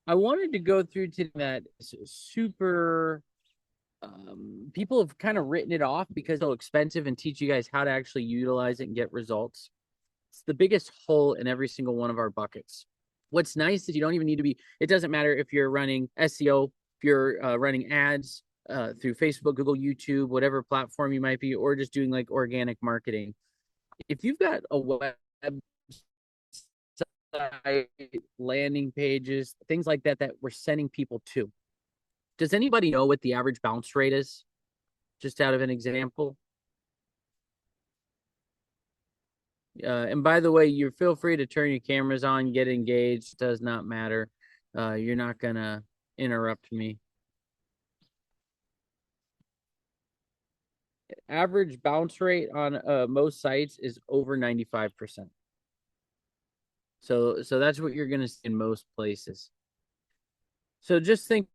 I wanted to go through to that super people have kind of written it off because it's so expensive and teach you guys how to actually utilize it and get results. It's the biggest hole in every single one of our buckets. What's nice is you don't even need to be, it doesn't matter if you're running SEO, if you're running ads through Facebook, Google, YouTube, whatever platform you might be, or just doing like organic marketing. If you've got a website, landing pages, things like that, that we're sending people to, does anybody know what the average bounce rate is? Just out of an example. And by the way, you feel free to turn your cameras on, get engaged. Does not matter. You're not gonna interrupt me. Average bounce rate on most sites is over 95%. So that's what you're gonna see in most places. So just think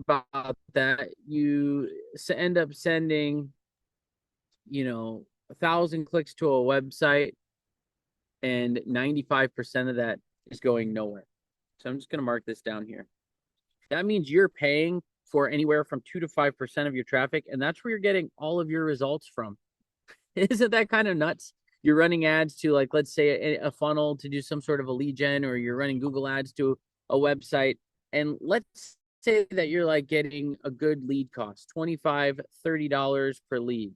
about that. You end up sending, 1,000 clicks to a website, and 95% of that is going nowhere. So I'm just going to mark this down here. That means you're paying for anywhere from 2 to 5% of your traffic, and that's where you're getting all of your results from. Isn't that kind of nuts? You're running ads to, like, let's say a funnel to do some sort of a lead gen, or you're running Google ads to a website. And let's say that you're like getting a good lead cost, $25, $30 per lead,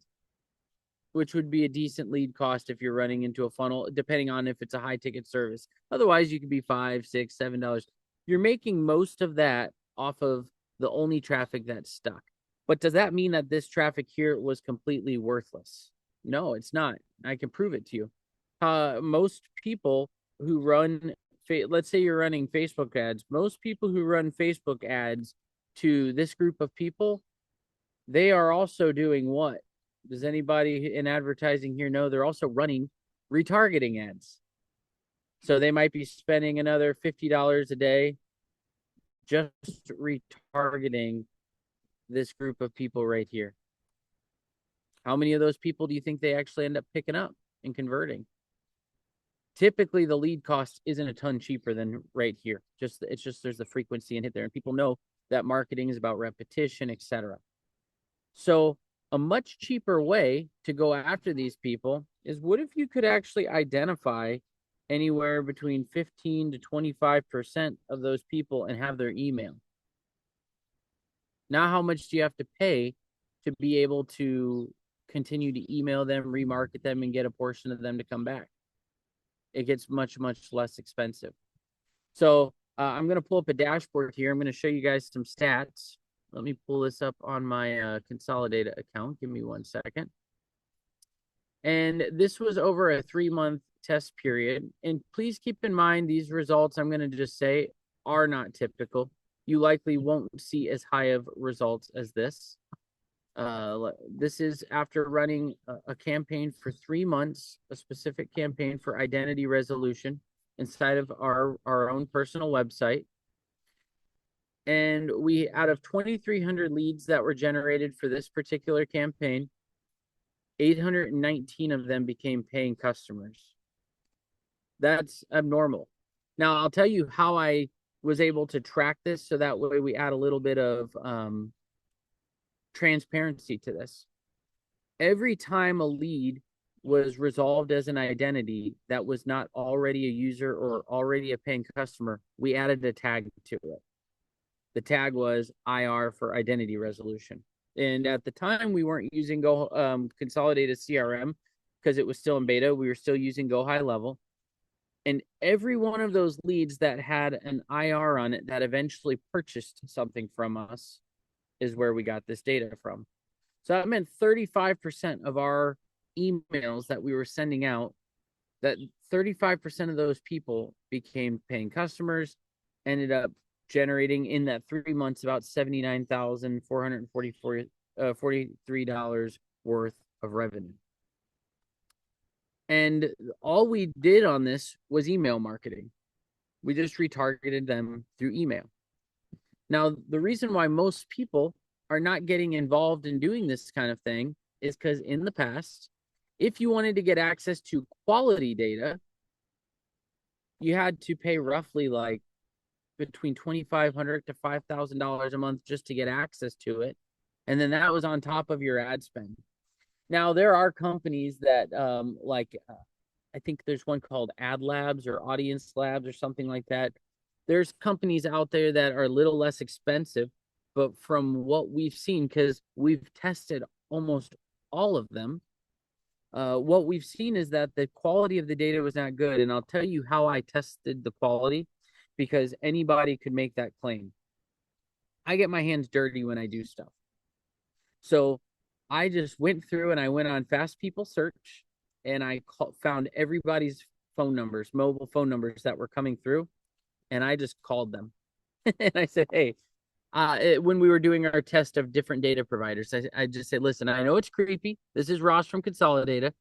which would be a decent lead cost if you're running into a funnel, depending on if it's a high ticket service. Otherwise, you could be $5, $6, $7. You're making most of that off of the only traffic that's stuck. But does that mean that this traffic here was completely worthless? No, it's not. I can prove it to you. Most people who run, let's say you're running Facebook ads, most people who run Facebook ads to this group of people, they are also doing what? Does anybody in advertising here know they're also running retargeting ads? So they might be spending another $50 a day just retargeting this group of people right here. How many of those people do you think they actually end up picking up and converting? Typically, the lead cost isn't a ton cheaper than right here. It's just there's the frequency and hit there, and people know that marketing is about repetition, etc. So a much cheaper way to go after these people is, what if you could actually identify anywhere between 15 to 25% of those people and have their email? Now, how much do you have to pay to be able to continue to email them, remarket them, and get a portion of them to come back? It gets much, much less expensive. So I'm going to pull up a dashboard here. I'm going to show you guys some stats. Let me pull this up on my Consolidated account. Give me 1 second. And this was over a 3-month test period. And please keep in mind, these results, I'm going to just say, are not typical. You likely won't see as high of results as this. This is after running a campaign for 3 months, a specific campaign for identity resolution inside of our own personal website. And we, out of 2,300 leads that were generated for this particular campaign, 819 of them became paying customers. That's abnormal. Now, I'll tell you how I was able to track this, so that way we add a little bit of transparency to this. Every time a lead was resolved as an identity that was not already a user or already a paying customer, we added a tag to it. The tag was IR for identity resolution. And at the time, we weren't using Go Consolidated CRM because it was still in beta. We were still using Go High Level. And every one of those leads that had an IR on it that eventually purchased something from us is where we got this data from. So that meant 35% of our emails that we were sending out, that 35% of those people became paying customers, ended up generating in that 3 months about $79,443 worth of revenue. And all we did on this was email marketing. We just retargeted them through email. Now, the reason why most people are not getting involved in doing this kind of thing is because in the past, if you wanted to get access to quality data, you had to pay roughly like between $2,500 to $5,000 a month just to get access to it. And then that was on top of your ad spend. Now, there are companies that I think there's one called Ad Labs or Audience Labs or something like that. There's companies out there that are a little less expensive, but from what we've seen, because we've tested almost all of them, what we've seen is that the quality of the data was not good. And I'll tell you how I tested the quality, because anybody could make that claim. I get my hands dirty when I do stuff. So I just went through and I went on Fast People Search, and I found everybody's phone numbers, mobile phone numbers that were coming through, and I just called them. And I said, hey, when we were doing our test of different data providers, I just said, listen, I know it's creepy. This is Ross from Consolidated.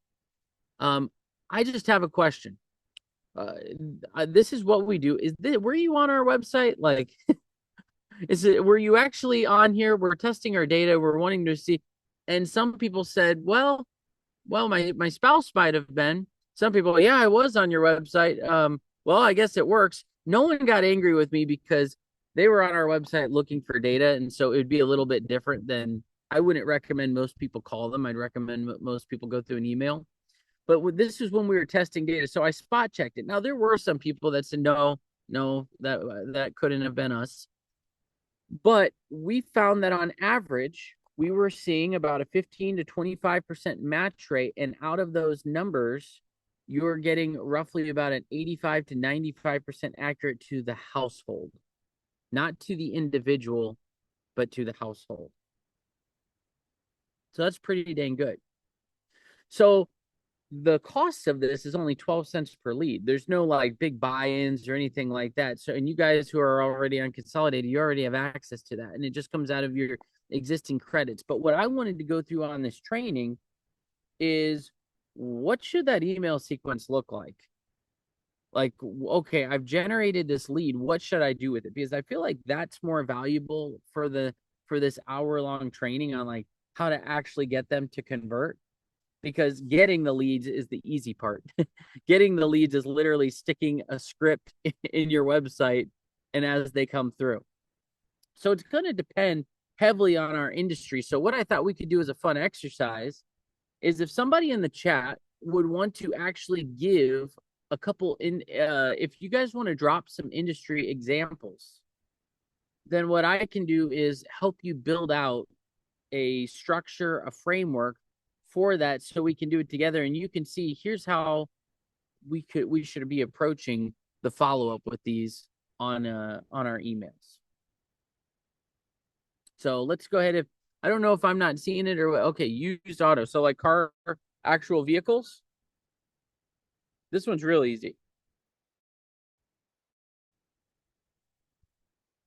I just have a question. This is what we do. Were you on our website? Like, were you actually on here? We're testing our data. We're wanting to see. And some people said, well, my spouse might have been. Some people, yeah, I was on your website. Well, I guess it works. No one got angry with me because they were on our website looking for data. And so it would be a little bit different than, I wouldn't recommend most people call them. I'd recommend most people go through an email. But this is when we were testing data. So I spot checked it. Now, there were some people that said, no, that couldn't have been us. But we found that on average, we were seeing about a 15 to 25% match rate. And out of those numbers, you're getting roughly about an 85 to 95% accurate to the household, not to the individual, but to the household. So that's pretty dang good. So the cost of this is only 12 cents per lead. There's no like big buy-ins or anything like that. So, and you guys who are already on Consolidated, you already have access to that. And it just comes out of your existing credits. But what I wanted to go through on this training is, what should that email sequence look like? Like, okay, I've generated this lead. What should I do with it? Because I feel like that's more valuable for this hour-long training on like how to actually get them to convert. Because getting the leads is the easy part. Getting the leads is literally sticking a script in your website and as they come through. So it's going to depend heavily on our industry. So what I thought we could do as a fun exercise is, if somebody in the chat would want to actually give a couple if you guys want to drop some industry examples, then what I can do is help you build out a structure, a framework for that, so we can do it together. And you can see, here's how we should be approaching the follow-up with these on our emails. So let's go ahead. I don't know if I'm not seeing it or, okay, used auto. So like car, actual vehicles. This one's real easy.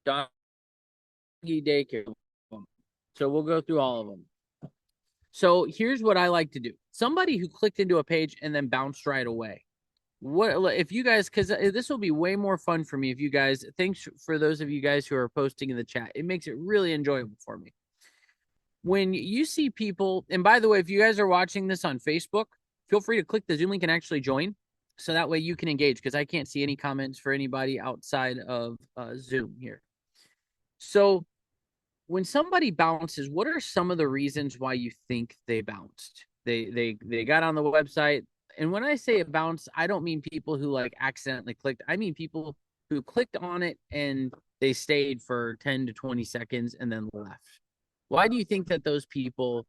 Doggy daycare. So we'll go through all of them. So here's what I like to do. Somebody who clicked into a page and then bounced right away. What if you guys, because this will be way more fun for me if you guys, thanks for those of you guys who are posting in the chat. It makes it really enjoyable for me. When you see people, and by the way, if you guys are watching this on Facebook, feel free to click the Zoom link and actually join. So that way you can engage, because I can't see any comments for anybody outside of Zoom here. So when somebody bounces, what are some of the reasons why you think they bounced? They got on the website. And when I say a bounce, I don't mean people who like accidentally clicked. I mean people who clicked on it and they stayed for 10 to 20 seconds and then left. Why do you think that those people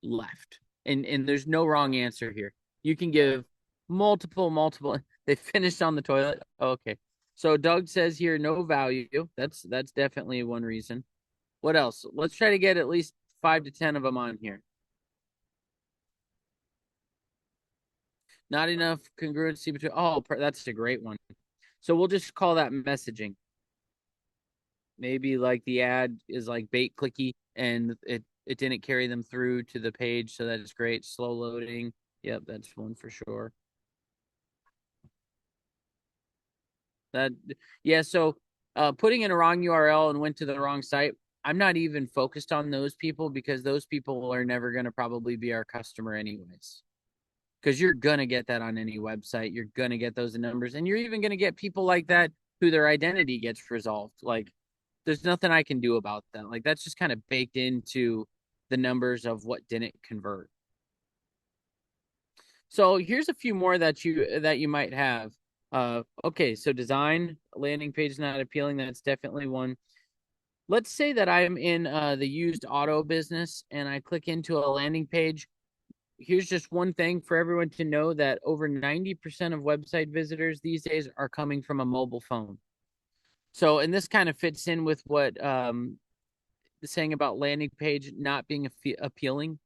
left? And there's no wrong answer here. You can give multiple. They finished on the toilet. Okay. So Doug says here, no value. That's definitely one reason. What else? Let's try to get at least 5 to 10 of them on here. Not enough congruency between. Oh, that's a great one. So we'll just call that messaging. Maybe like the ad is like bait clicky and it didn't carry them through to the page. So that's great. Slow loading. Yep, that's one for sure. Yeah. So putting in a wrong URL and went to the wrong site. I'm not even focused on those people, because those people are never going to probably be our customer anyways. Because you're going to get that on any website. You're going to get those numbers. And you're even going to get people like that who their identity gets resolved. Like, there's nothing I can do about that. Like, that's just kind of baked into the numbers of what didn't convert. So here's a few more that you might have. Okay, so design landing page not appealing. That's definitely one. Let's say that I'm in the used auto business and I click into a landing page. Here's just one thing for everyone to know, that over 90% of website visitors these days are coming from a mobile phone. So, and this kind of fits in with what saying about landing page not being appealing.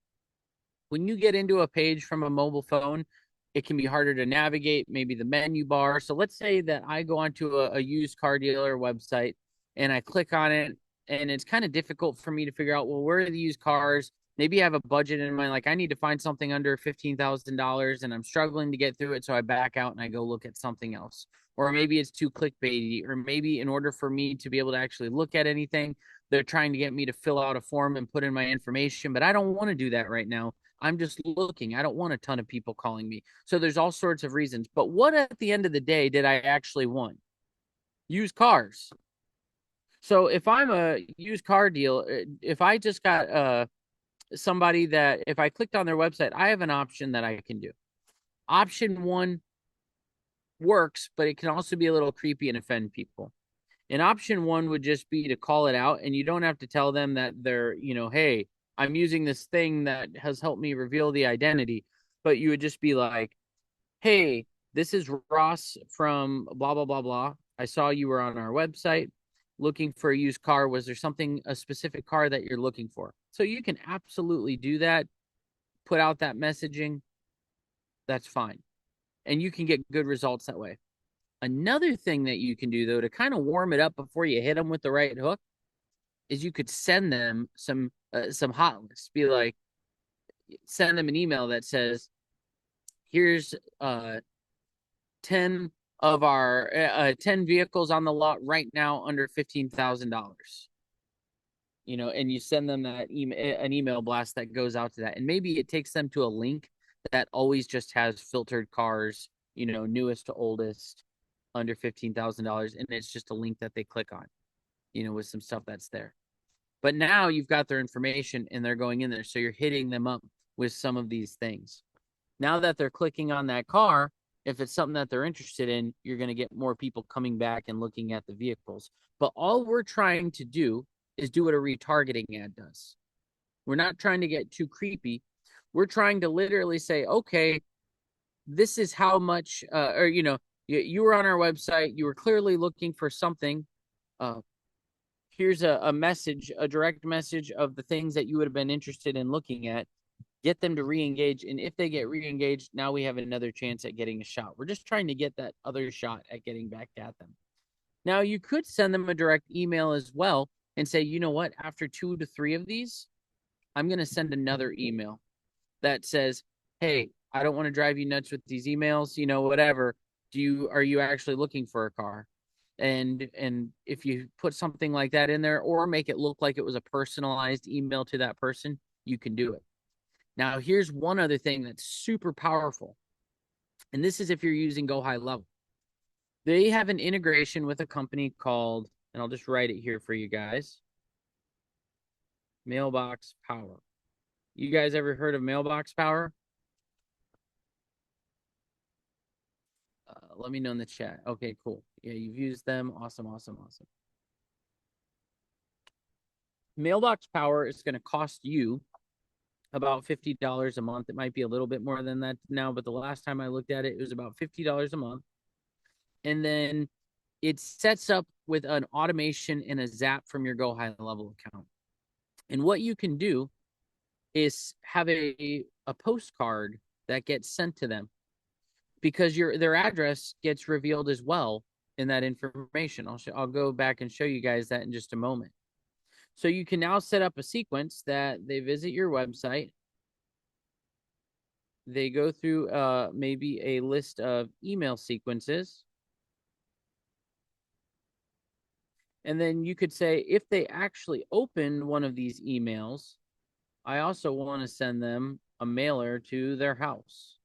When you get into a page from a mobile phone, it can be harder to navigate, maybe the menu bar. So let's say that I go onto a used car dealer website and I click on it, and it's kind of difficult for me to figure out, well, where are the used cars? Maybe I have a budget in mind, like I need to find something under $15,000 and I'm struggling to get through it. So I back out and I go look at something else. Or maybe it's too clickbaity, or maybe in order for me to be able to actually look at anything, they're trying to get me to fill out a form and put in my information, but I don't want to do that right now. I'm just looking. I don't want a ton of people calling me. So there's all sorts of reasons. But what at the end of the day did I actually want? Used cars. So if I'm a used car deal, if I just got somebody that if I clicked on their website, I have an option that I can do. Option one works, but it can also be a little creepy and offend people. And option one would just be to call it out, and you don't have to tell them that they're, hey, I'm using this thing that has helped me reveal the identity. But you would just be like, hey, this is Ross from blah, blah, blah, blah. I saw you were on our website looking for a used car. Was there something, a specific car that you're looking for? So you can absolutely do that, put out that messaging. That's fine. And you can get good results that way. Another thing that you can do, though, to kind of warm it up before you hit them with the right hook, is you could send them some hot lists. Be like, send them an email that says, "Here's 10 of our 10 vehicles on the lot right now under $15,000." And you send them that an email blast that goes out to that, and maybe it takes them to a link that always just has filtered cars, newest to oldest, under $15,000, and it's just a link that they click on, with some stuff that's there. But now you've got their information and they're going in there. So you're hitting them up with some of these things. Now that they're clicking on that car, if it's something that they're interested in, you're going to get more people coming back and looking at the vehicles. But all we're trying to do is do what a retargeting ad does. We're not trying to get too creepy. We're trying to literally say, okay, this is how much, you were on our website. You were clearly looking for something. Here's a message, a direct message of the things that you would have been interested in looking at. Get them to re-engage. And if they get re-engaged, now we have another chance at getting a shot. We're just trying to get that other shot at getting back at them. Now, you could send them a direct email as well and say, you know what, after 2 to 3 of these, I'm going to send another email that says, hey, I don't want to drive you nuts with these emails, whatever. Are you actually looking for a car? And if you put something like that in there, or make it look like it was a personalized email to that person, you can do it. Now, here's one other thing that's super powerful. And this is if you're using Go High Level. They have an integration with a company called, and I'll just write it here for you guys, Mailbox Power. You guys ever heard of Mailbox Power? Let me know in the chat. Okay, cool. Yeah, you've used them. Awesome, awesome, awesome. Mailbox Power is going to cost you about $50 a month. It might be a little bit more than that now, but the last time I looked at it, it was about $50 a month. And then it sets up with an automation and a zap from your Go High Level account. And what you can do is have a postcard that gets sent to them, because their address gets revealed as well in that information. I'll go back and show you guys that in just a moment. So you can now set up a sequence that they visit your website. They go through maybe a list of email sequences. And then you could say, if they actually open one of these emails, I also want to send them a mailer to their house.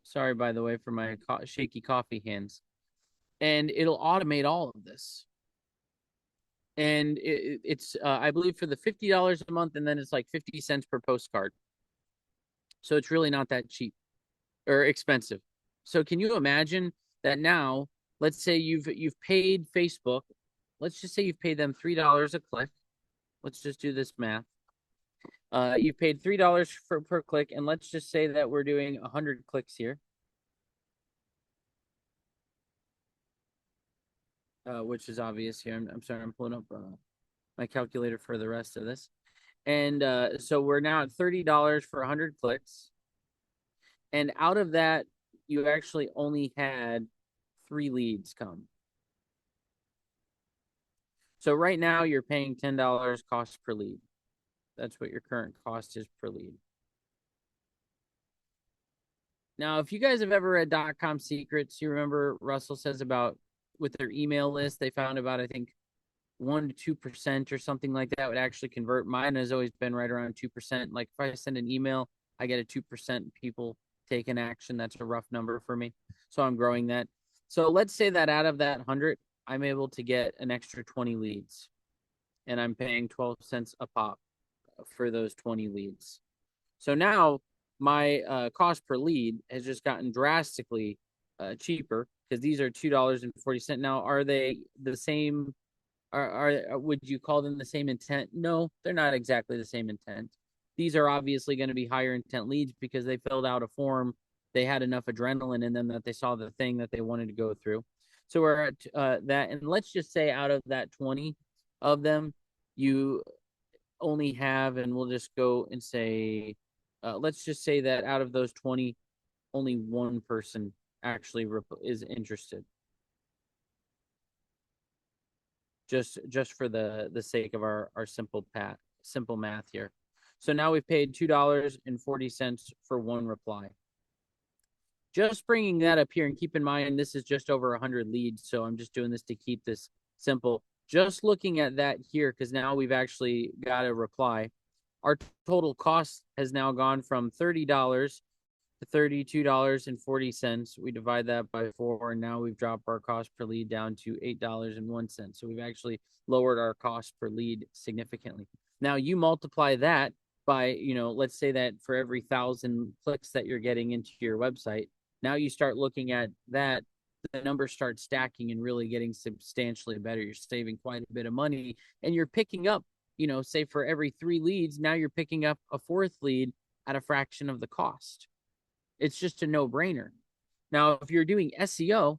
Sorry, by the way, for my shaky coffee hands. and it'll automate all of this. And it's I believe for the $50 a month, and then it's like 50 cents per postcard. So it's really not that cheap or expensive. So can you imagine that now? Let's say you've paid Facebook. Let's just say you've paid them $3 a click. Let's just do this math. You've paid $3 per click, and let's just say that we're doing 100 clicks here, which is obvious here. I'm sorry, I'm pulling up my calculator for the rest of this. And so we're now at $30 for 100 clicks. And out of that, you actually only had 3 leads come. So right now you're paying $10 cost per lead. That's what your current cost is per lead. Now, if you guys have ever read .com Secrets, you remember Russell says about with their email list, they found about, I think, 1 to 2% or something like that would actually convert. Mine has always been right around 2%. Like if I send an email, I get a 2% people take an action. That's a rough number for me. So I'm growing that. So let's say that out of that 100, I'm able to get an extra 20 leads, and I'm paying 12 cents a pop for those 20 leads. So now my cost per lead has just gotten drastically cheaper because these are $2.40. Now, are they the same? Would you call them the same intent? No, they're not exactly the same intent. These are obviously going to be higher intent leads because they filled out a form. They had enough adrenaline in them that they saw the thing that they wanted to go through. So we're at that. And let's just say out of that 20 of them, you only have, and we'll just go and say, let's just say that out of those 20, only one person actually is interested. Just for the sake of our simple math here. So now we've paid $2.40 for one reply. Just bringing that up here, and keep in mind this is just over 100 leads, so I'm just doing this to keep this simple. Just looking at that here, because now we've actually got a reply. Our total cost has now gone from $30 to $32.40. We divide that by 4, and now we've dropped our cost per lead down to $8.01. So we've actually lowered our cost per lead significantly. Now you multiply that by, let's say that for every 1,000 clicks that you're getting into your website, now you start looking at that, the numbers start stacking and really getting substantially better. You're saving quite a bit of money, and you're picking up, say for every 3 leads, now you're picking up a 4th lead at a fraction of the cost. It's just a no-brainer. Now, if you're doing SEO,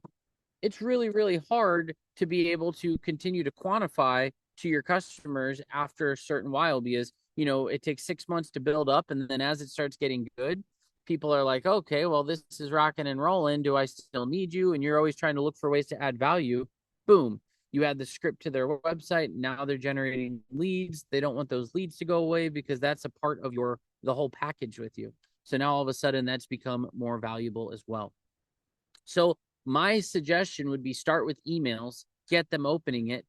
it's really, really hard to be able to continue to quantify to your customers after a certain while because, it takes 6 months to build up. And then as it starts getting good, people are like, okay, well, this is rocking and rolling. Do I still need you? And you're always trying to look for ways to add value. Boom. You add the script to their website. Now they're generating leads. They don't want those leads to go away because that's a part of the whole package with you. So now all of a sudden that's become more valuable as well. So my suggestion would be start with emails, get them opening it,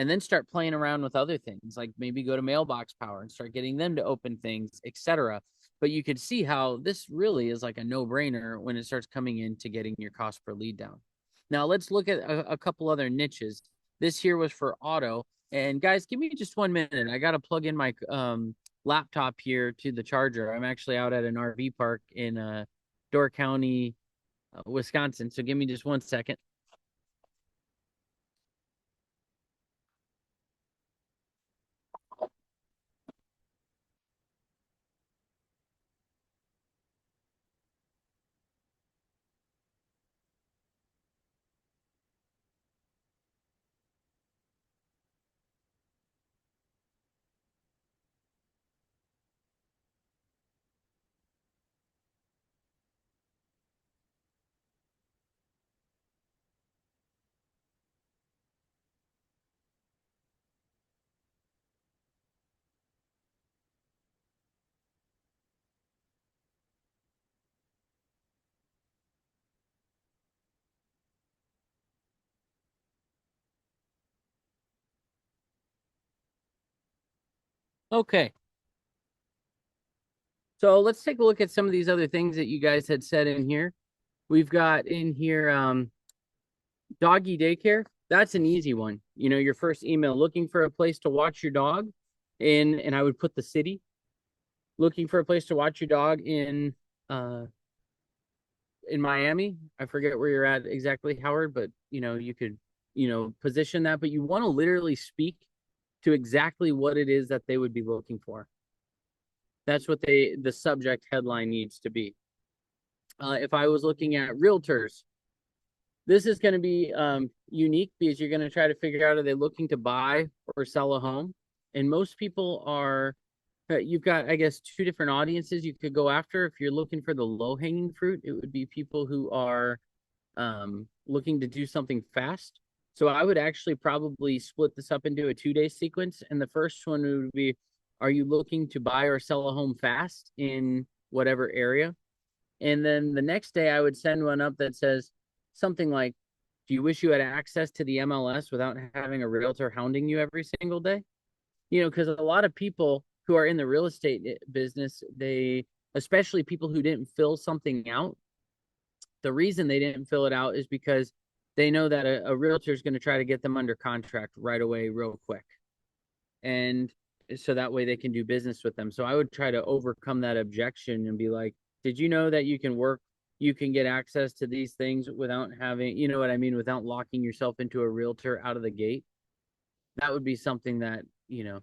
and then start playing around with other things, like maybe go to Mailbox Power and start getting them to open things, etc. But you could see how this really is like a no-brainer when it starts coming into getting your cost per lead down. Now let's look at a couple other niches. This here was for auto. And guys, give me just 1 minute. I got to plug in my laptop here to the charger. I'm actually out at an RV park in Door County, Wisconsin. So give me just 1 second. Okay. So let's take a look at some of these other things that you guys had said in here. We've got in here Doggy daycare, that's an easy one. You know, your first email looking for a place to watch your dog in, and I would put the city, looking for a place to watch your dog uh in Miami. I forget where you're at exactly, Howard, but you know, you could, you know, position that, but you want to literally speak to exactly what it is that they would be looking for. That's what the subject headline needs to be. If I was looking at realtors, this is going to be unique because you're going to try to figure out, are they looking to buy or sell a home? And most people are, you've got, I guess, two different audiences you could go after. If you're looking for the low hanging fruit, it would be people who are looking to do something fast. So I would actually probably split this up into a 2 day sequence. And the first one would be, are you looking to buy or sell a home fast in whatever area? And then the next day, I would send one up that says something like, do you wish you had access to the MLS without having a realtor hounding you every single day? You know, because a lot of people who are in the real estate business, they, especially people who didn't fill something out, the reason they didn't fill it out is because they know that a realtor is going to try to get them under contract right away, real quick. And so that way they can do business with them. So I would try to overcome that objection and be like, did you know that you can get access to these things without having, you know what I mean, without locking yourself into a realtor out of the gate? That would be something that, you know,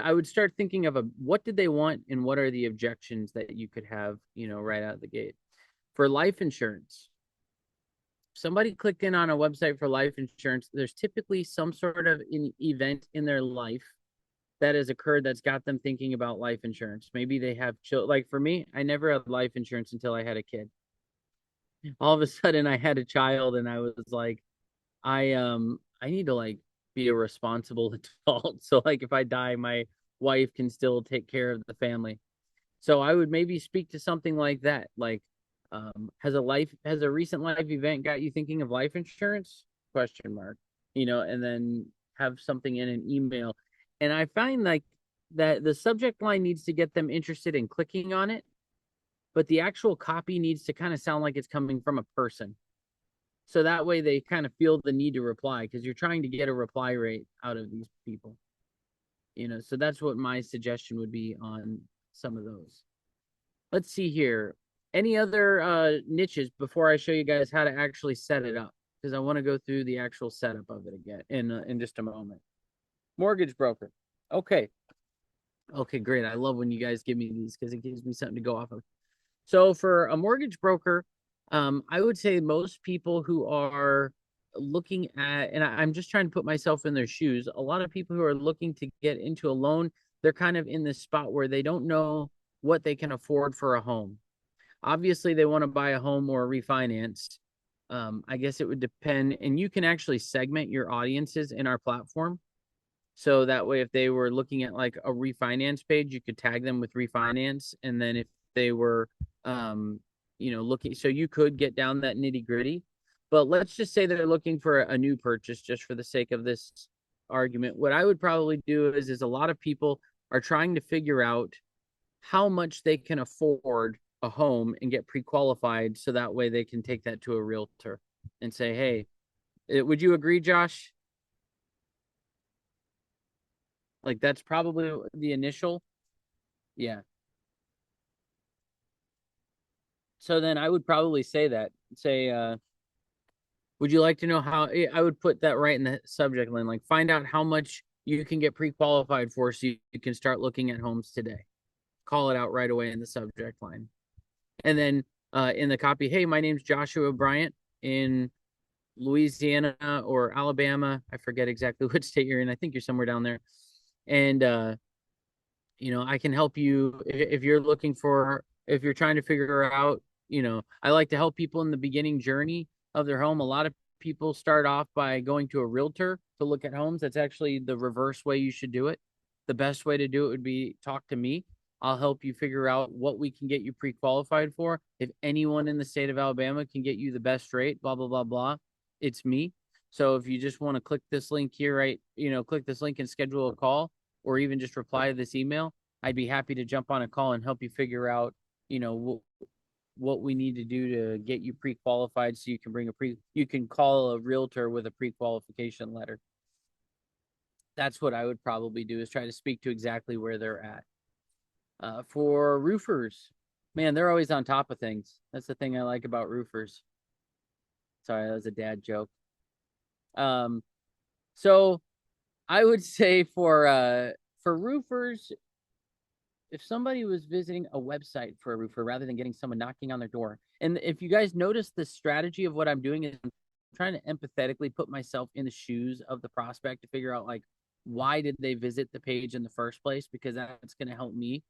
I would start thinking of what did they want and what are the objections that you could have, you know, right out of the gate. For life insurance, somebody clicked in on a website for life insurance, there's typically some sort of an event in their life that has occurred that's got them thinking about life insurance. Maybe they have like for me, I never had life insurance until I had a kid. All of a sudden I had a child and I was like, I need to like be a responsible adult. So like if I die, my wife can still take care of the family. So I would maybe speak to something like that. Like, has a recent life event got you thinking of life insurance? Question mark. You know, and then have something in an email. And I find like that the subject line needs to get them interested in clicking on it, but the actual copy needs to kind of sound like it's coming from a person. So that way they kind of feel the need to reply because you're trying to get a reply rate out of these people. You know, so that's what my suggestion would be on some of those. Let's see here. Any other niches before I show you guys how to actually set it up? Because I want to go through the actual setup of it again in just a moment. Mortgage broker. Okay. Okay, great. I love when you guys give me these because it gives me something to go off of. So for a mortgage broker, I would say most people who are looking at, and I'm just trying to put myself in their shoes. A lot of people who are looking to get into a loan, they're kind of in this spot where they don't know what they can afford for a home. Obviously, they want to buy a home or refinance. I guess it would depend, and you can actually segment your audiences in our platform. So that way, if they were looking at like a refinance page, you could tag them with refinance. And then if they were, you know, looking, so you could get down that nitty gritty. But let's just say they're looking for a new purchase just for the sake of this argument. What I would probably do is a lot of people are trying to figure out how much they can afford a home and get pre-qualified so that way they can take that to a realtor and say, hey, would you agree, Josh? Like that's probably the initial. Yeah. So then I would probably say that. Say, would you like to know how I would put that right in the subject line, like find out how much you can get pre-qualified for so you can start looking at homes today. Call it out right away in the subject line. And then in the copy, hey, my name's Joshua Bryant in Louisiana or Alabama. I forget exactly which state you're in. I think you're somewhere down there. And you know, I can help you if you're looking for, if you're trying to figure out, you know, I like to help people in the beginning journey of their home. A lot of people start off by going to a realtor to look at homes. That's actually the reverse way you should do it. The best way to do it would be talk to me. I'll help you figure out what we can get you pre-qualified for. If anyone in the state of Alabama can get you the best rate, blah, blah, blah, blah, it's me. So if you just want to click this link here, right, you know, click this link and schedule a call, or even just reply to this email, I'd be happy to jump on a call and help you figure out, you know, what we need to do to get you pre-qualified so you can you can call a realtor with a pre-qualification letter. That's what I would probably do, is try to speak to exactly where they're at. For roofers, man, they're always on top of things. That's the thing I like about roofers. Sorry, that was a dad joke. So I would say for roofers, if somebody was visiting a website for a roofer rather than getting someone knocking on their door, and if you guys notice, the strategy of what I'm doing is I'm trying to empathetically put myself in the shoes of the prospect to figure out, like, why did they visit the page in the first place, because that's going to help me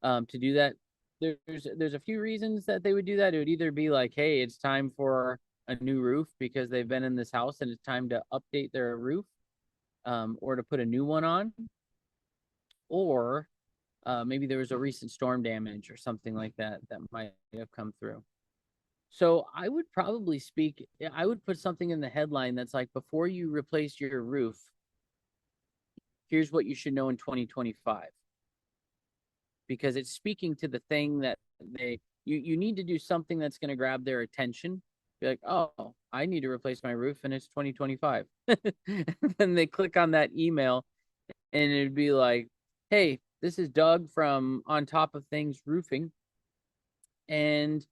to do that. There's a few reasons that they would do that. It would either be like, hey, it's time for a new roof because they've been in this house and it's time to update their roof, or to put a new one on, or maybe there was a recent storm damage or something like that that might have come through. So I would probably I would put something in the headline that's like, before you replace your roof, here's what you should know in 2025. Because it's speaking to the thing that you need to do something that's going to grab their attention. Be like, oh, I need to replace my roof and it's 2025. And they click on that email and it'd be like, hey, this is Doug from On Top of Things Roofing. And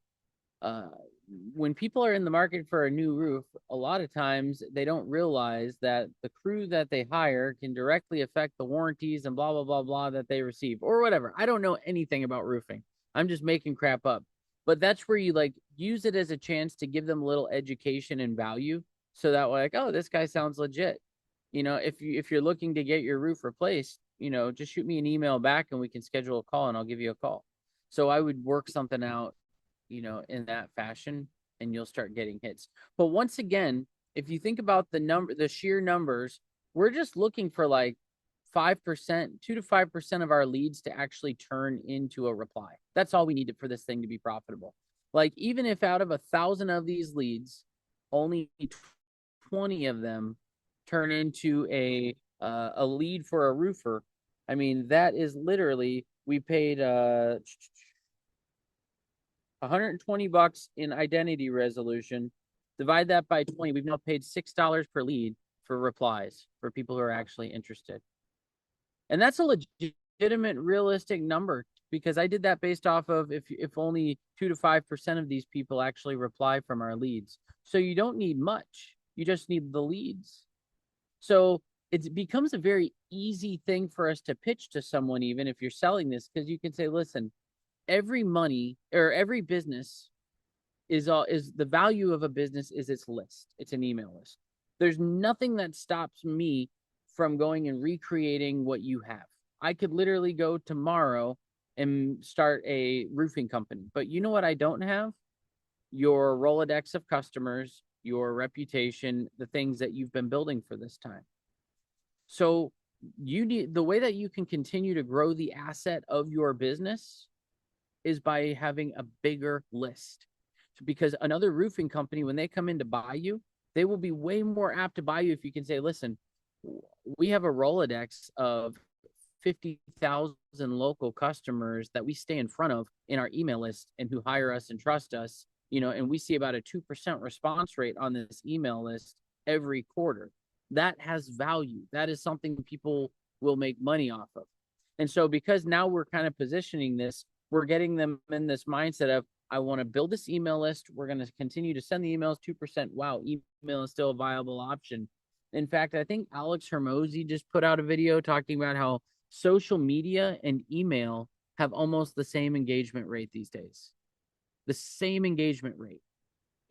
when people are in the market for a new roof, a lot of times they don't realize that the crew that they hire can directly affect the warranties and blah, blah, blah, blah that they receive or whatever. I don't know anything about roofing. I'm just making crap up. But that's where you like use it as a chance to give them a little education and value. So that way, like, oh, this guy sounds legit. If you're looking to get your roof replaced, just shoot me an email back and we can schedule a call and I'll give you a call. So I would work something out, in that fashion, and you'll start getting hits. But once again, if you think about the sheer numbers, we're just looking for like 5%, 2 to 5% of our leads to actually turn into a reply. That's all we needed for this thing to be profitable. Like, even if out of 1,000 of these leads, only 20 of them turn into a lead for a roofer, I mean, that is literally, we paid $120 in identity resolution. Divide that by 20. We've now paid $6 per lead for replies for people who are actually interested. And that's a legitimate, realistic number, because I did that based off of if only 2 to 5% of these people actually reply from our leads. So you don't need much. You just need the leads. So it becomes a very easy thing for us to pitch to someone, even if you're selling this, because you can say, listen, every business is the value of a business is its list. It's an email list. There's nothing that stops me from going and recreating what you have. I could literally go tomorrow and start a roofing company. But you know what I don't have? Your Rolodex of customers, your reputation, the things that you've been building for this time. So you need, the way that you can continue to grow the asset of your business is by having a bigger list. Because another roofing company, when they come in to buy you, they will be way more apt to buy you if you can say, listen, we have a Rolodex of 50,000 local customers that we stay in front of in our email list and who hire us and trust us, and we see about a 2% response rate on this email list every quarter. That has value. That is something people will make money off of. And so because now we're kind of positioning this, we're getting them in this mindset of, I want to build this email list. We're going to continue to send the emails, 2%. Wow, email is still a viable option. In fact, I think Alex Hermosi just put out a video talking about how social media and email have almost the same engagement rate these days. The same engagement rate.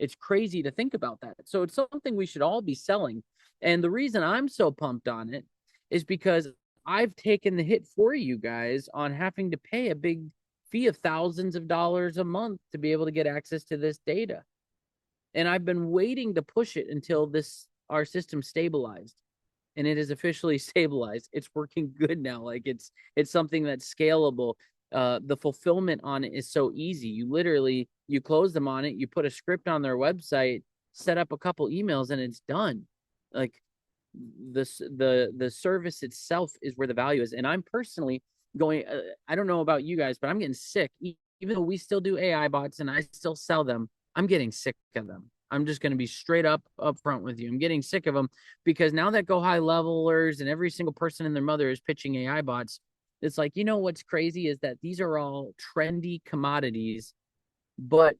It's crazy to think about that. So it's something we should all be selling. And the reason I'm so pumped on it is because I've taken the hit for you guys on having to pay a big fee of thousands of dollars a month to be able to get access to this data. And I've been waiting to push it until our system stabilized, and it is officially stabilized. It's working good now. Like it's something that's scalable. The fulfillment on it is so easy. You close them on it, you put a script on their website, set up a couple emails, and it's done. Like the service itself is where the value is. And I'm personally going, I don't know about you guys, but I'm getting sick even though we still do AI bots and I still sell them, I'm getting sick of them. I'm just going to be straight up front with you. I'm getting sick of them because now that Go High Levelers and every single person and their mother is pitching AI bots, it's like, you know, what's crazy is that these are all trendy commodities, but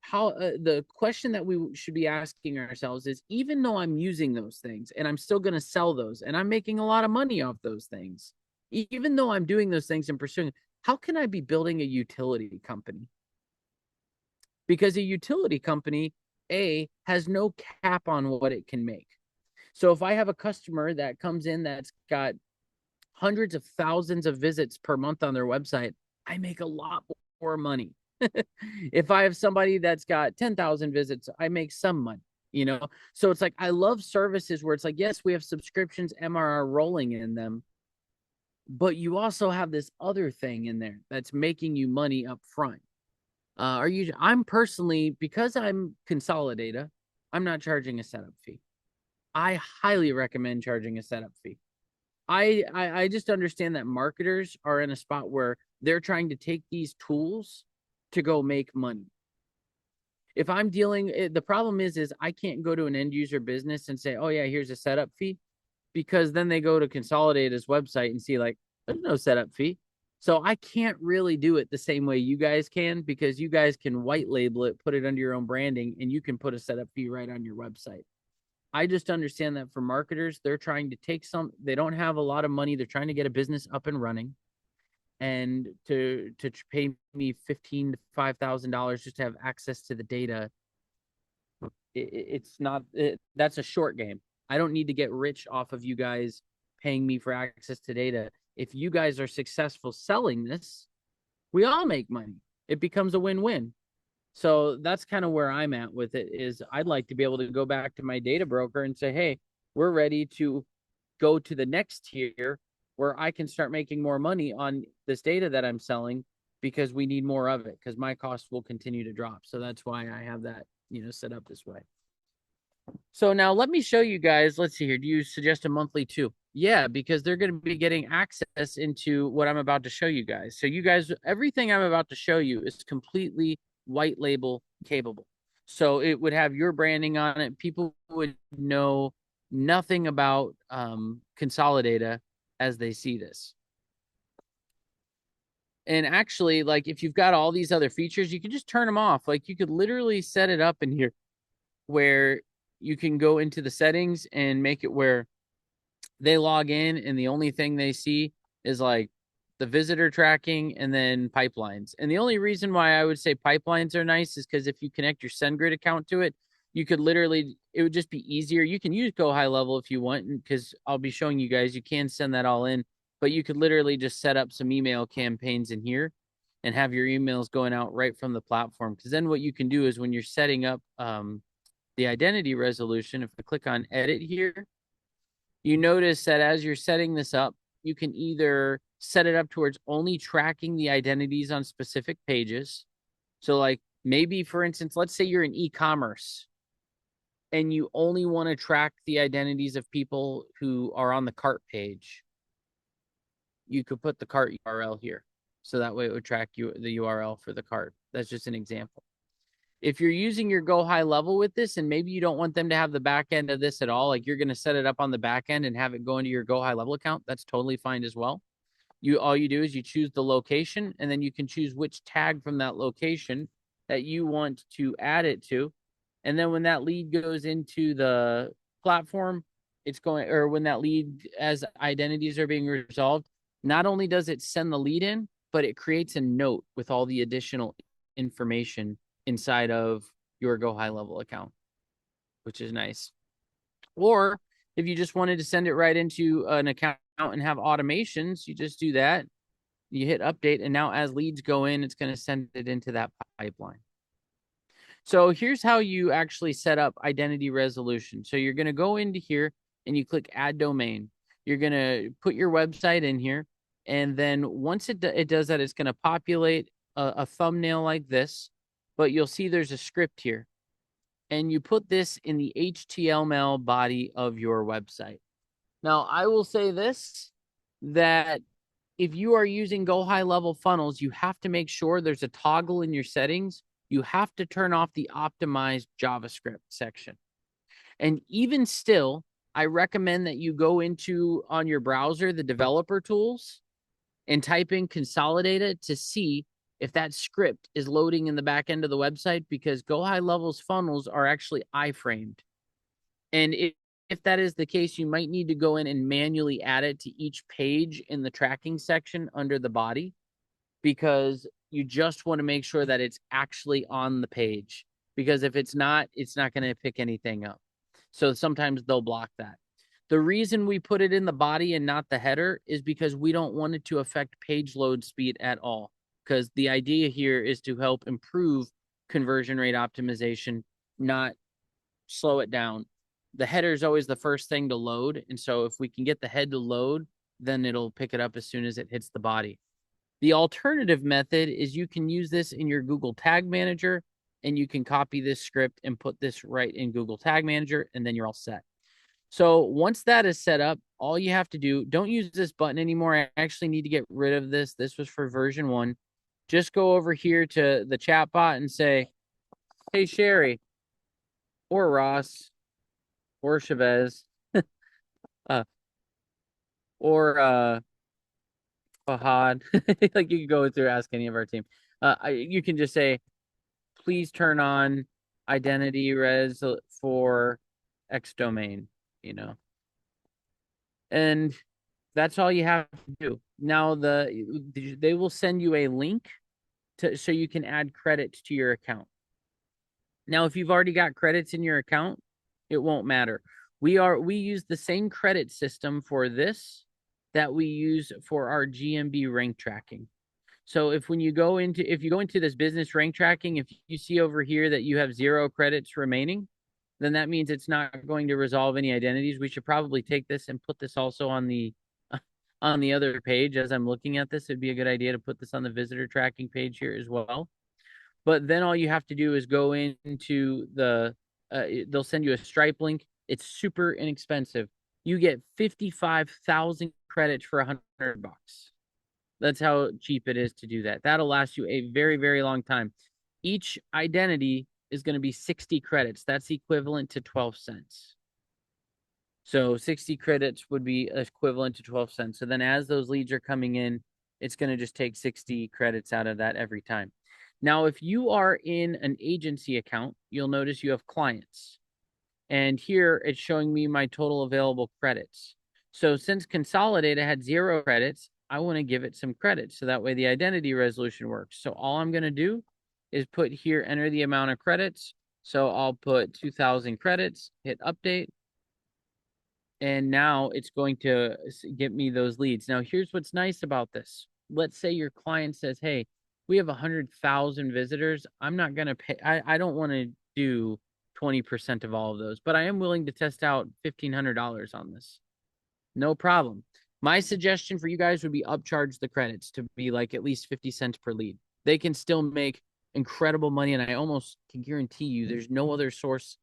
how the question that we should be asking ourselves is, even though I'm using those things and I'm still going to sell those and I'm making a lot of money off those things, even though I'm doing those things and pursuing, how can I be building a utility company? Because a utility company, has no cap on what it can make. So if I have a customer that comes in that's got hundreds of thousands of visits per month on their website, I make a lot more money. If I have somebody that's got 10,000 visits, I make some money, you know? So it's like, I love services where it's like, yes, we have subscriptions, MRR rolling in them, but you also have this other thing in there that's making you money up front. I'm personally, because I'm Consolidator, I'm not charging a setup fee. I highly recommend charging a setup fee. I just understand that marketers are in a spot where they're trying to take these tools to go make money. If I'm dealing, the problem is I can't go to an end user business and say, oh yeah, here's a setup fee, because then they go to Consolidated's website and see like, there's no setup fee. So I can't really do it the same way you guys can, because you guys can white label it, put it under your own branding, and you can put a setup fee right on your website. I just understand that for marketers, they're trying to they don't have a lot of money. They're trying to get a business up and running. And to pay me $15,000 to $5,000 just to have access to the data, it's not, that's a short game. I don't need to get rich off of you guys paying me for access to data. If you guys are successful selling this, we all make money. It becomes a win-win. So that's kind of where I'm at with it. Is I'd like to be able to go back to my data broker and say, hey, we're ready to go to the next tier where I can start making more money on this data that I'm selling, because we need more of it, because my costs will continue to drop. So that's why I have that, set up this way. So now let me show you guys. Let's see here. Do you suggest a monthly too? Yeah, because they're going to be getting access into what I'm about to show you guys. So you guys, everything I'm about to show you is completely white label capable. So it would have your branding on it. People would know nothing about Consolidata as they see this. And actually, like, if you've got all these other features, you can just turn them off. Like, you could literally set it up in here where you can go into the settings and make it where they log in and the only thing they see is like the visitor tracking and then pipelines. And the only reason why I would say pipelines are nice is because if you connect your SendGrid account to it, you could literally, it would just be easier. You can use Go High Level if you want, because I'll be showing you guys, you can send that all in, but you could literally just set up some email campaigns in here and have your emails going out right from the platform. Because then what you can do is when you're setting up the identity resolution, if I click on edit here, you notice that as you're setting this up, you can either set it up towards only tracking the identities on specific pages. So like maybe, for instance, let's say you're in e-commerce and you only want to track the identities of people who are on the cart page. You could put the cart URL here. So that way it would track you the URL for the cart. That's just an example. If you're using your Go High Level with this, and maybe you don't want them to have the back end of this at all, like you're going to set it up on the back end and have it go into your Go High Level account, that's totally fine as well. All you do is you choose the location, and then you can choose which tag from that location that you want to add it to. And then when that lead goes into the platform, it's going, or when that lead, as identities are being resolved, not only does it send the lead in, but it creates a note with all the additional information inside of your Go High Level account, which is nice. Or if you just wanted to send it right into an account and have automations, you just do that. You hit update, and now as leads go in, it's going to send it into that pipeline. So here's how you actually set up identity resolution. So you're going to go into here and you click add domain. You're going to put your website in here. And then once it does that, it's going to populate a thumbnail like this. But you'll see there's a script here. And you put this in the HTML body of your website. Now, I will say this, that if you are using Go High Level funnels, you have to make sure there's a toggle in your settings. You have to turn off the optimized JavaScript section. And even still, I recommend that you go into on your browser the developer tools and type in Consolidated to see if that script is loading in the back end of the website, because Go High Level's funnels are actually iframed. And if that is the case, you might need to go in and manually add it to each page in the tracking section under the body, because you just want to make sure that it's actually on the page. Because if it's not going to pick anything up. So sometimes they'll block that. The reason we put it in the body and not the header is because we don't want it to affect page load speed at all. Because the idea here is to help improve conversion rate optimization, not slow it down. The header is always the first thing to load. And so if we can get the head to load, then it'll pick it up as soon as it hits the body. The alternative method is you can use this in your Google Tag Manager, and you can copy this script and put this right in Google Tag Manager, and then you're all set. So once that is set up, all you have to do, don't use this button anymore. I actually need to get rid of this. This was for version 1. Just go over here to the chat bot and say, hey, Sherry, or Ross, or Chavez, or Fahad. Like, you can go through, ask any of our team. You can just say, please turn on identity res for X domain, and that's all you have to do. Now they will send you a link so you can add credits to your account. Now, if you've already got credits in your account, it won't matter. We use the same credit system for this that we use for our GMB rank tracking. So if you go into this business rank tracking, if you see over here that you have 0 credits remaining, then that means it's not going to resolve any identities. We should probably take this and put this also on the other page. As I'm looking at this, it'd be a good idea to put this on the visitor tracking page here as well. But then all you have to do is go into they'll send you a Stripe link. It's super inexpensive. You get 55,000 credits for $100. That's how cheap it is to do that. That'll last you a very, very long time. Each identity is going to be 60 credits. That's equivalent to 12 cents. So 60 credits would be equivalent to 12 cents. So then as those leads are coming in, it's going to just take 60 credits out of that every time. Now, if you are in an agency account, you'll notice you have clients. And here it's showing me my total available credits. So since Consolidated had 0 credits, I want to give it some credits so that way the identity resolution works. So all I'm going to do is put here, enter the amount of credits. So I'll put 2,000 credits, hit update. And now it's going to get me those leads. Now, here's what's nice about this. Let's say your client says, hey, we have 100,000 visitors. I'm not going to pay. I don't want to do 20% of all of those, but I am willing to test out $1,500 on this. No problem. My suggestion for you guys would be upcharge the credits to be like at least 50 cents per lead. They can still make incredible money, and I almost can guarantee you there's no other source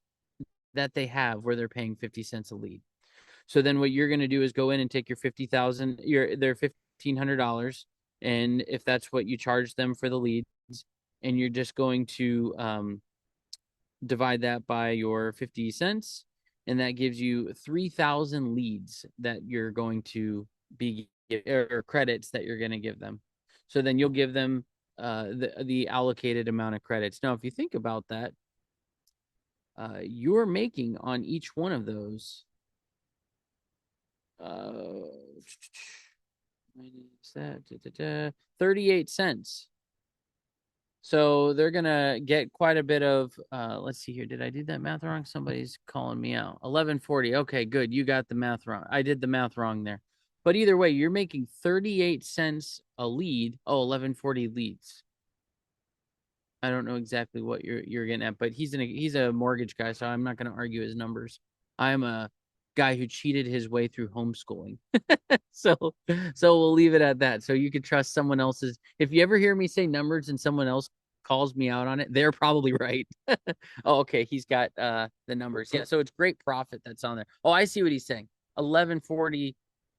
that they have where they're paying 50 cents a lead. So then what you're going to do is go in and take your their $1,500, and if that's what you charge them for the leads, and you're just going to divide that by your 50 cents, and that gives you 3,000 leads that you're going to be or credits that you're going to give them. So then you'll give them the allocated amount of credits. Now, if you think about that, you're making on each one of those 38 cents. So they're gonna get quite a bit of let's see here. Did I do that math wrong? Somebody's calling me out. 1140. Okay, good. You got the math wrong. I did the math wrong there. But either way, you're making 38 cents a lead. Oh, 1140 leads. I don't know exactly what you're getting at, but he's a mortgage guy, so I'm not gonna argue his numbers. I'm a guy who cheated his way through homeschooling. So we'll leave it at that. So you could trust someone else's. If you ever hear me say numbers and someone else calls me out on it, they're probably right. Oh, okay. He's got the numbers. Yeah. So it's great profit that's on there. Oh, I see what he's saying. 1140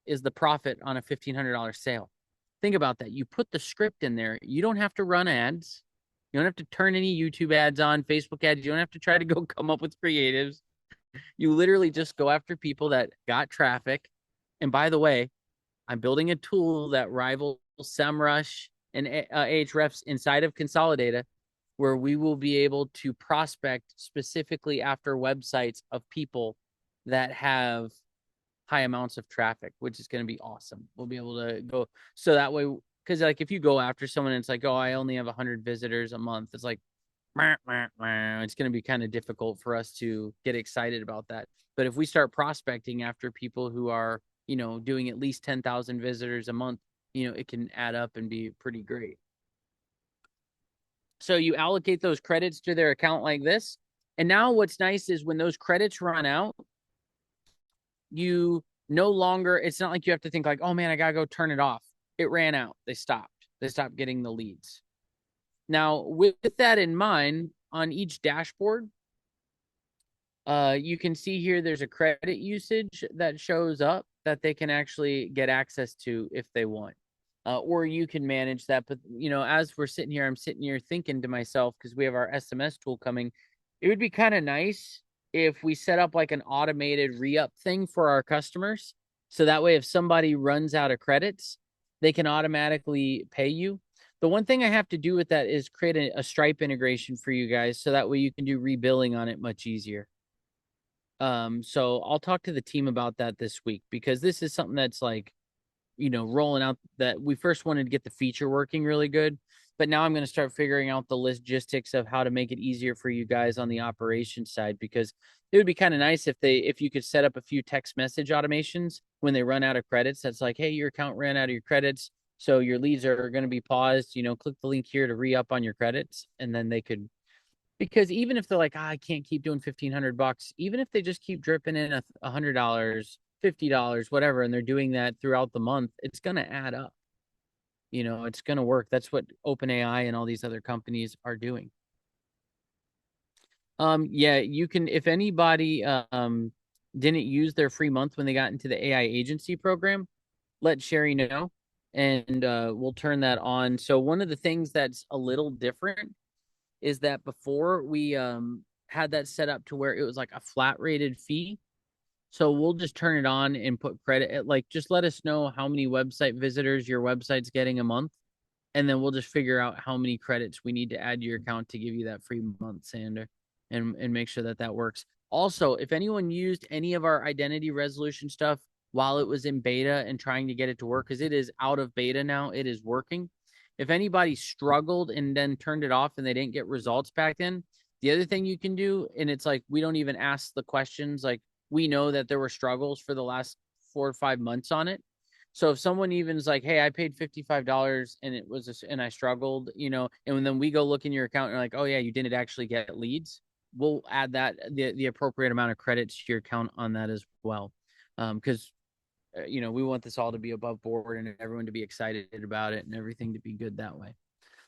is the profit on a $1,500 sale. Think about that. You put the script in there. You don't have to run ads. You don't have to turn any YouTube ads on, Facebook ads. You don't have to try to go come up with creatives. You literally just go after people that got traffic. And by the way, I'm building a tool that rivals SEMrush and Ahrefs inside of Consolidata, where we will be able to prospect specifically after websites of people that have high amounts of traffic, which is going to be awesome. We'll be able to go so that way, because like if you go after someone and it's like, oh, I only have 100 visitors a month, it's like, it's going to be kind of difficult for us to get excited about that. But if we start prospecting after people who are, doing at least 10,000 visitors a month, it can add up and be pretty great. So you allocate those credits to their account like this. And now what's nice is when those credits run out, you no longer, it's not like you have to think like, oh man, I gotta go turn it off. It ran out. They stopped getting the leads. Now, with that in mind, on each dashboard, you can see here there's a credit usage that shows up that they can actually get access to if they want. Or you can manage that. But, as we're sitting here, I'm sitting here thinking to myself, because we have our SMS tool coming, it would be kind of nice if we set up like an automated re-up thing for our customers. So that way, if somebody runs out of credits, they can automatically pay you. The one thing I have to do with that is create a Stripe integration for you guys. So that way you can do rebilling on it much easier. So I'll talk to the team about that this week, because this is something that's like, rolling out, that we first wanted to get the feature working really good, but now I'm going to start figuring out the logistics of how to make it easier for you guys on the operations side, because it would be kind of nice if you could set up a few text message automations when they run out of credits. That's like, hey, your account ran out of your credits, so your leads are going to be paused. Click the link here to re-up on your credits, and then they could, because even if they're like, I can't keep doing $1,500, even if they just keep dripping in $100, $50, whatever, and they're doing that throughout the month, it's going to add up. It's going to work. That's what OpenAI and all these other companies are doing. Yeah, you can, if anybody didn't use their free month when they got into the AI agency program, let Sherry know, and we'll turn that on. So one of the things that's a little different is that before we had that set up to where it was like a flat rated fee. So we'll just turn it on and put credit. Like, just let us know how many website visitors your website's getting a month, and then we'll just figure out how many credits we need to add to your account to give you that free month, Sander, and make sure that works. Also, if anyone used any of our identity resolution stuff while it was in beta and trying to get it to work, because it is out of beta now, it is working. If anybody struggled and then turned it off and they didn't get results back in, the other thing you can do, and it's like, we don't even ask the questions, like, we know that there were struggles for the last 4 or 5 months on it. So if someone even is like, hey, I paid $55 and it was and I struggled, and then we go look in your account and you're like, oh yeah, you didn't actually get leads, we'll add that the appropriate amount of credits to your account on that as well. Because we want this all to be above board and everyone to be excited about it and everything to be good that way.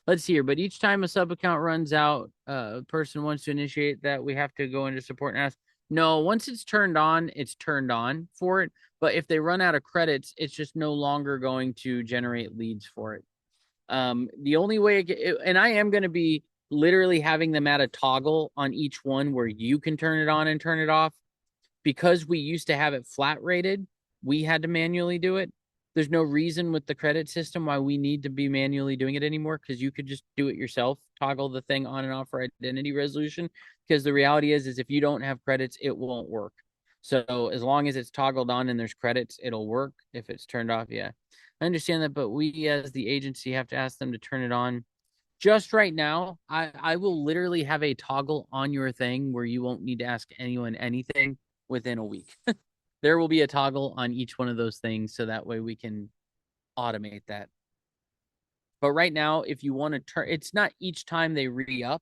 Let's see here. But each time a sub account runs out, a person wants to initiate that, we have to go into support and ask. No, once it's turned on for it. But if they run out of credits, it's just no longer going to generate leads for it. The only way, and I am going to be literally having them add a toggle on each one where you can turn it on and turn it off. Because we used to have it flat rated, we had to manually do it. There's no reason with the credit system why we need to be manually doing it anymore, because you could just do it yourself, toggle the thing on and off for identity resolution. Because the reality is if you don't have credits, it won't work. So as long as it's toggled on and there's credits, it'll work. If it's turned off, yeah. I understand that, but we as the agency have to ask them to turn it on. Just right now, I will literally have a toggle on your thing where you won't need to ask anyone anything within a week. There will be a toggle on each one of those things, so that way we can automate that. But right now, if you want to turn, it's not each time they re-up,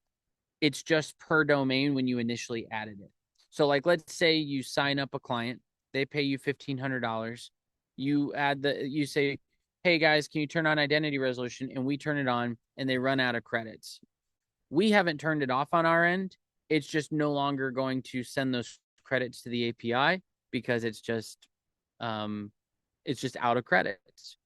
it's just per domain when you initially added it. So like, let's say you sign up a client, they pay you $1,500. You say, hey guys, can you turn on identity resolution? And we turn it on and they run out of credits. We haven't turned it off on our end. It's just no longer going to send those credits to the API because it's just out of credits.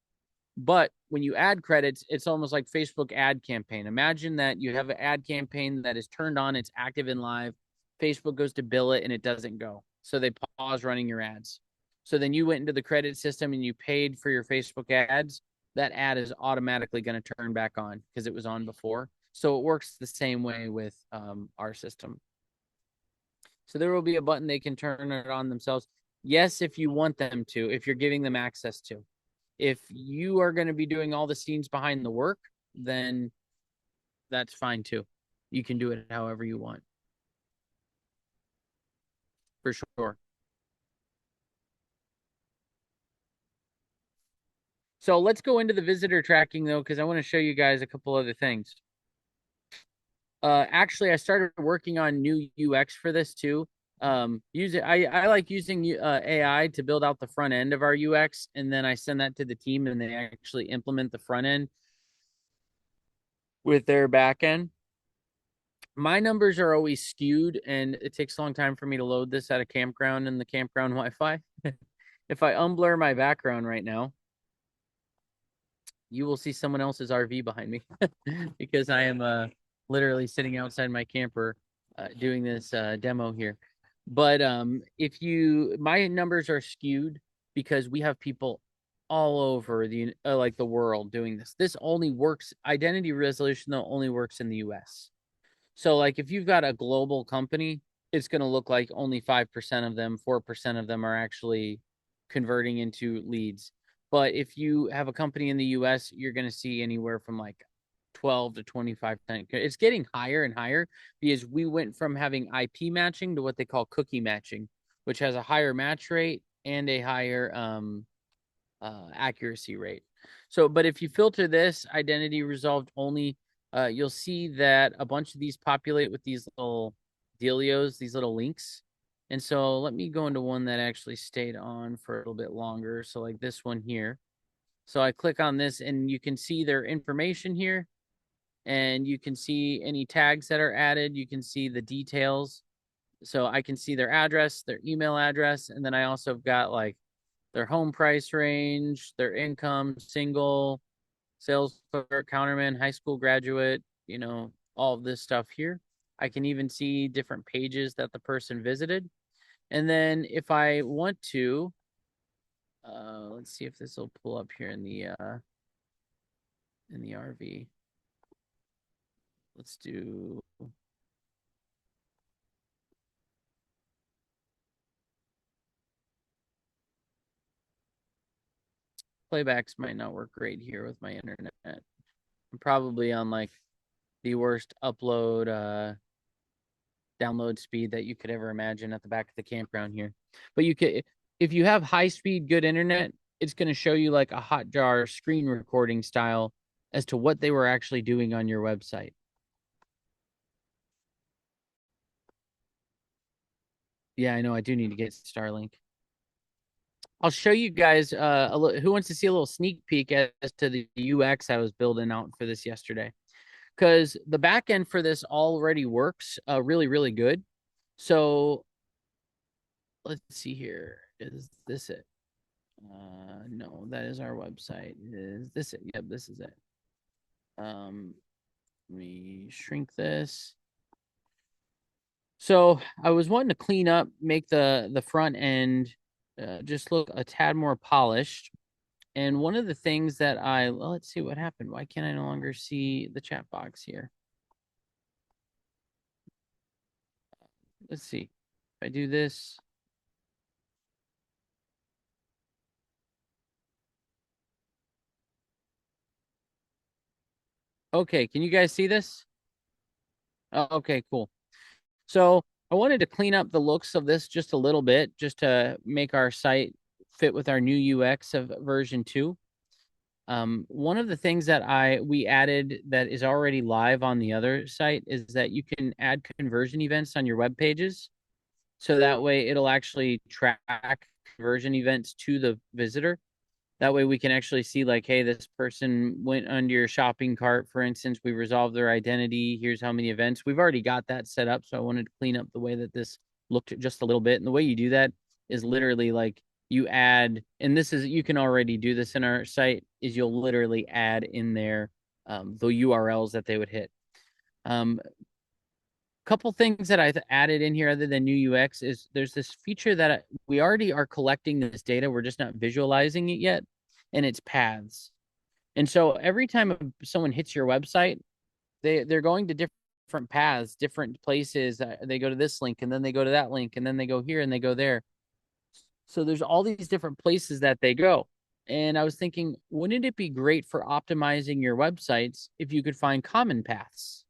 But when you add credits, it's almost like Facebook ad campaign. Imagine that you have an ad campaign that is turned on, it's active and live. Facebook goes to bill it and it doesn't go. So they pause running your ads. So then you went into the credit system and you paid for your Facebook ads. That ad is automatically going to turn back on because it was on before. So it works the same way with our system. So there will be a button they can turn it on themselves. Yes, if you want them to, if you're giving them access to. If you are going to be doing all the scenes behind the work, then that's fine too. You can do it however you want. For sure. So let's go into the visitor tracking though, because I want to show you guys a couple other things. Actually, I started working on new UX for this too. I like using AI to build out the front end of our UX, and then I send that to the team, and they actually implement the front end with their back end. My numbers are always skewed, and it takes a long time for me to load this at a campground and the campground Wi-Fi. If I unblur my background right now, you will see someone else's RV behind me because I am literally sitting outside my camper doing this demo here. But if you, my numbers are skewed because we have people all over the like the world doing this. This only works, identity resolution though only works in the US. So like if you've got a global company, it's going to look like only 5% of them, 4% of them are actually converting into leads. But if you have a company in the US, you're going to see anywhere from like 12 to 25%. It's getting higher and higher because we went from having IP matching to what they call cookie matching, which has a higher match rate and a higher accuracy rate. So, but if you filter this identity resolved only, you'll see that a bunch of these populate with these little dealios, these little links. And so let me go into one that actually stayed on for a little bit longer. So like this one here. So I click on this and you can see their information here and you can see any tags that are added. You can see the details. So I can see their address, their email address, and then I also have got like their home price range, their income, single, sales clerk, counterman, high school graduate, all of this stuff here. I can even see different pages that the person visited. And then if I want to, let's see if this will pull up here in the RV. Let's do playbacks might not work great here with my internet. I'm probably on like the worst upload download speed that you could ever imagine at the back of the campground here. But you could, if you have high speed, good internet, it's going to show you like a Hotjar screen recording style as to what they were actually doing on your website. Yeah, I know. I do need to get Starlink. I'll show you guys who wants to see a little sneak peek as to the UX I was building out for this yesterday. Because the back end for this already works really, really good. So let's see here. Is this it? No, that is our website. Is this it? Yep, this is it. Let me shrink this. So I was wanting to clean up, make the front end just look a tad more polished. And one of the things that well, let's see what happened. Why can't I no longer see the chat box here? Let's see. If I do this. Okay, can you guys see this? Oh, okay, cool. So I wanted to clean up the looks of this just a little bit, just to make our site fit with our new UX of version 2. One of the things that we added that is already live on the other site is that you can add conversion events on your web pages. So that way it'll actually track conversion events to the visitor. That way we can actually see like, hey, this person went under your shopping cart, for instance, we resolved their identity. Here's how many events. We've already got that set up. So I wanted to clean up the way that this looked just a little bit. And the way you do that is literally like you add, and this is, you can already do this in our site, is you'll literally add in there the URLs that they would hit. Couple things that I added in here other than new UX is there's this feature that we already are collecting this data. We're just not visualizing it yet, and it's paths. And so every time someone hits your website, they're going to different paths, different places. They go to this link, and then they go to that link, and then they go here and they go there. So there's all these different places that they go. And I was thinking, wouldn't it be great for optimizing your websites if you could find common paths?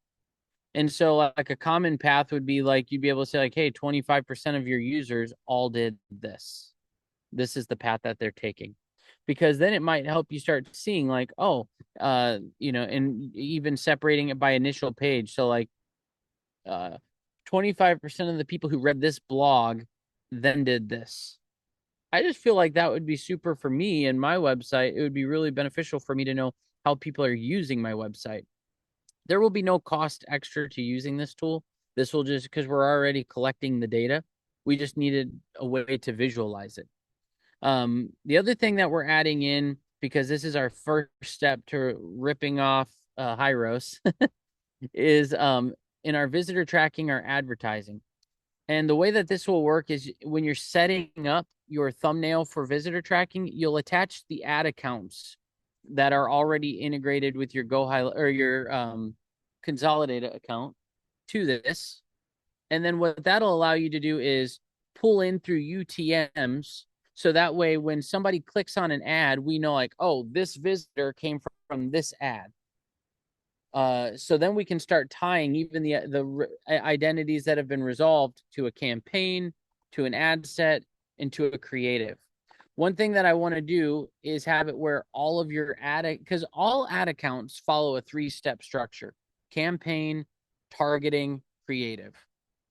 And so like a common path would be like you'd be able to say like, hey, 25% of your users all did this. This is the path that they're taking. Because then it might help you start seeing like, oh, and even separating it by initial page. So like 25% of the people who read this blog then did this. I just feel like that would be super for me and my website. It would be really beneficial for me to know how people are using my website. There will be no cost extra to using this tool. This will just, because we're already collecting the data, we just needed a way to visualize it. The other thing that we're adding in, because this is our first step to ripping off Hyros, is in our visitor tracking, our advertising. And the way that this will work is when you're setting up your thumbnail for visitor tracking, you'll attach the ad accounts that are already integrated with your GoHighlight or your consolidated account to this. And then what that'll allow you to do is pull in through UTMs. So that way, when somebody clicks on an ad, we know like, oh, this visitor came from this ad. So then we can start tying even the identities that have been resolved to a campaign, to an ad set, and to a creative. One thing that I want to do is have it where all of your because all ad accounts follow a 3-step structure: campaign, targeting, creative.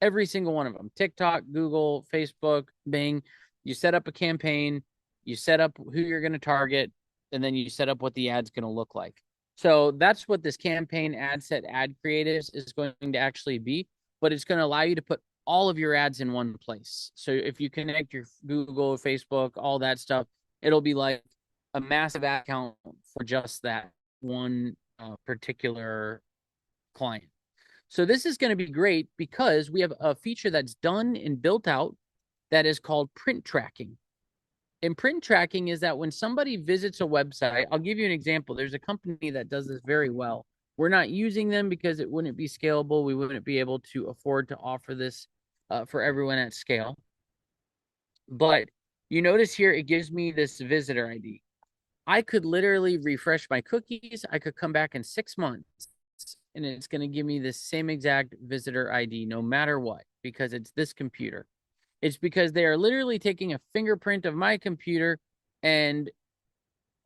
Every single one of them: TikTok, Google, Facebook, Bing. You set up a campaign, you set up who you're going to target, and then you set up what the ad's going to look like. So that's what this campaign ad set ad creatives is going to actually be, but it's going to allow you to put all of your ads in one place. So if you connect your Google, Facebook, all that stuff, it'll be like a massive ad account for just that one particular client. So this is going to be great because we have a feature that's done and built out that is called print tracking. And print tracking is that when somebody visits a website, I'll give you an example. There's a company that does this very well. We're not using them because it wouldn't be scalable. We wouldn't be able to afford to offer this for everyone at scale. But you notice here, it gives me this visitor ID. I could literally refresh my cookies. I could come back in 6 months and it's going to give me the same exact visitor ID no matter what, because it's this computer. It's because they are literally taking a fingerprint of my computer and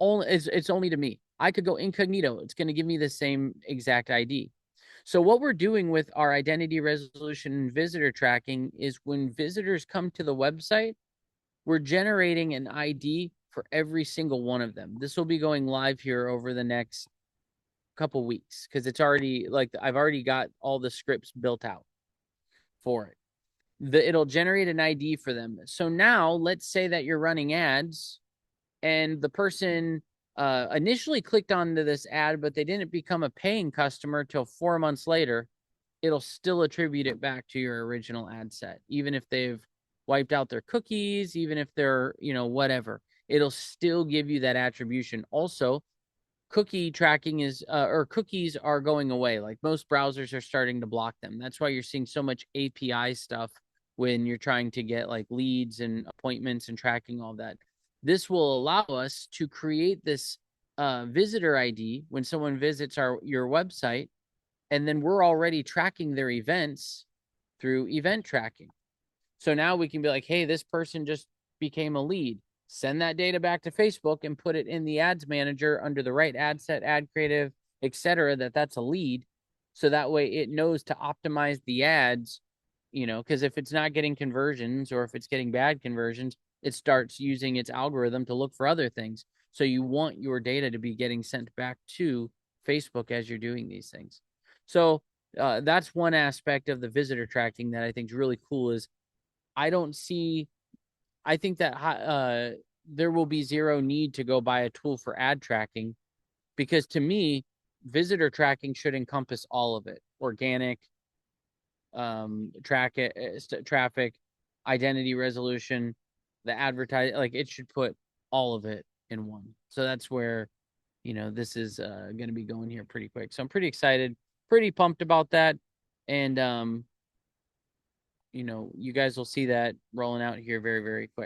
it's only to me. I could go incognito. It's going to give me the same exact ID. So what we're doing with our identity resolution and visitor tracking is when visitors come to the website, we're generating an ID for every single one of them. This will be going live here over the next couple weeks because it's already like I've already got all the scripts built out for it. It'll generate an ID for them. So now let's say that you're running ads and the person initially clicked onto this ad, but they didn't become a paying customer till 4 months later. It'll still attribute it back to your original ad set, even if they've wiped out their cookies, even if they're, whatever. It'll still give you that attribution. Also, cookie tracking is or cookies are going away. Like most browsers are starting to block them. That's why you're seeing so much API stuff when you're trying to get like leads and appointments and tracking all that. This will allow us to create this visitor ID when someone visits your website, and then we're already tracking their events through event tracking. So now we can be like, hey, this person just became a lead. Send that data back to Facebook and put it in the ads manager under the right ad set, ad creative, etc. That's a lead. So that way it knows to optimize the ads, because if it's not getting conversions or if it's getting bad conversions, it starts using its algorithm to look for other things. So you want your data to be getting sent back to Facebook as you're doing these things. So that's one aspect of the visitor tracking that I think is really cool is I don't see I think that there will be zero need to go buy a tool for ad tracking, because to me, visitor tracking should encompass all of it: organic, traffic, identity resolution, the advertise. Like it should put all of it in one. So that's where this is going to be going here pretty quick. So I'm pretty excited, pretty pumped about that, and you guys will see that rolling out here very, very quick.